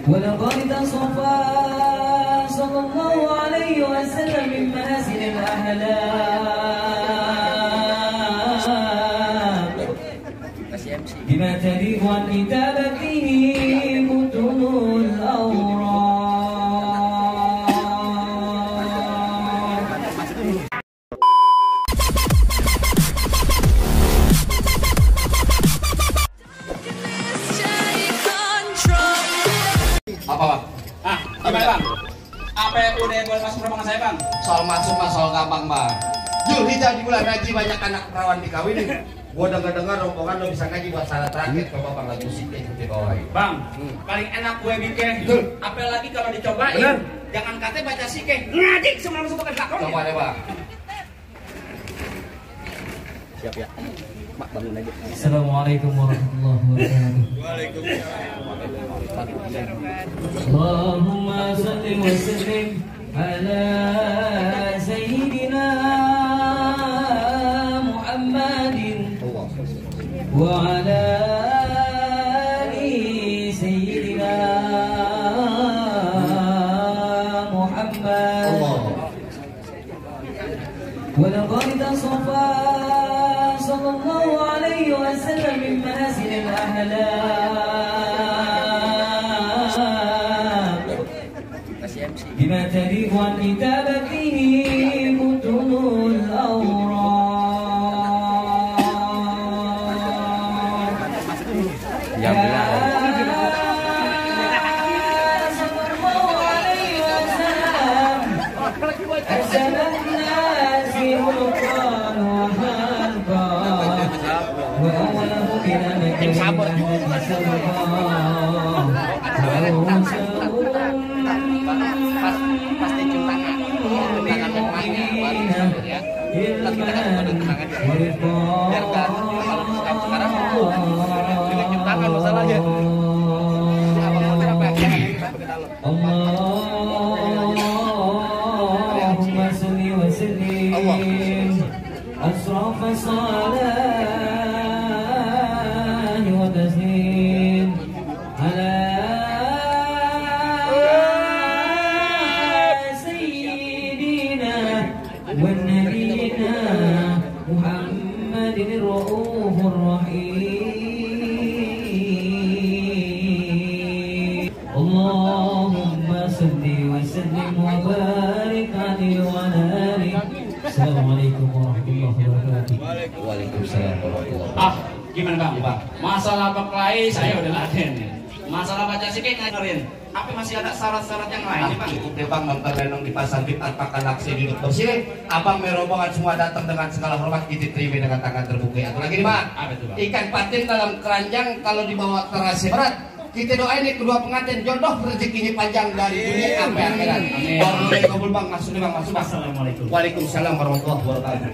ولقد تصفى صلى الله عليه وسلم من منازل الأحلام بما تليق عن كتابته متون الأوراق. Apa bang? Gimana bang? Apa yang udah boleh masuk ruangan saya bang? Soal masuk mah soal gampang bang. Julhijjah di bulan haji banyak anak perawan dikawinin. Gua dengar rombongan lo bisa ngaji buat syarat terakhir. Coba bang lagi musik ikuti bawain. Bang, paling enak gue bikin. Apalagi kalau dicobain. Bener. Jangan katanya baca sikeh, ngaji semua langsung pakai belakang. Coba deh bang. Siap ya. Mak bangun aja. Assalamualaikum warahmatullahi wabarakatuh. Allahumma salli wa sallim ala sayyidina Muhammadin wa ala ali sayyidina Muhammad. Wa laqad tasaffa sallallahu alaihi wasallam min manazil al-ahlam bima taliqu an kitabatihi mutunul awraq. Ya sallallahu alaihi wasallam arsalan nazirul Qur'an wa halqa wa awwalahu bila makin sabar juga pasti cium tangan. Tangan emaknya baru ya. Tapi kita kan udah tangan dia. Biar kan kalau sekarang dengan cium tangan masalahnya. Abang mau apa ya? Allahumma salli wa sallim asrafa salat wa taslim ala sayyidina wa nabiyina Muhammadin ar-raufur rahim. Allahumma salli wa sallim wa barik alaihi wa ala alihi. Assalamualaikum warahmatullahi wabarakatuh. Waalaikumsalam warahmatullahi wabarakatuh. Gimana bang? Masalah berkelahi saya udah laden ya. Masalah baca sikeh ngajarin. Apa masih ada syarat-syarat yang lain nih bang? Cukup deh bang nonton renung di pasar Jumat makan aksi duduk bersih. Abang merombongan semua datang dengan segala hormat kita terima dengan tangan terbuka. Atau lagi nih bang. Apa itu bang? Ikan patin dalam keranjang kalau dibawa terasi berat. Kita doain nih kedua pengantin jodoh rezekinya panjang dari dunia sampai akhirat. Amin. Kabul bang, masuk nih bang, masuk bang. Assalamualaikum. Waalaikumsalam warahmatullahi wabarakatuh.